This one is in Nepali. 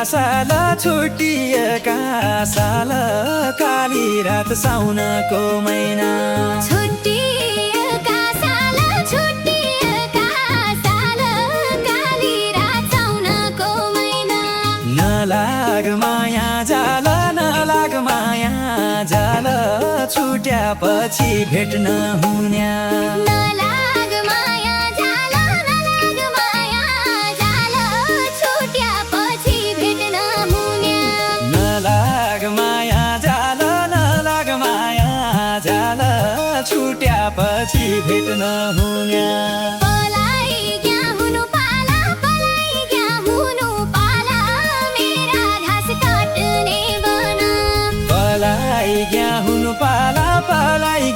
साल छुट्टिएका साल काली रात साउनको महिना छुट्टिएका साल काली रात साउनको महिना नलाग माया जाल नलाग माया जाल छुट्यापछि भेट्न हुन्या नलाग माया जाल छुट्यापछि भेट्न हुन्या नलाग माया जाल नलाग माया जाल छुट्यापछि भेट्न हुन्या पलाई क्या हुनु पाला मेरा घाँस काट्ने बना पलाई क्या हुनु पाला पलाई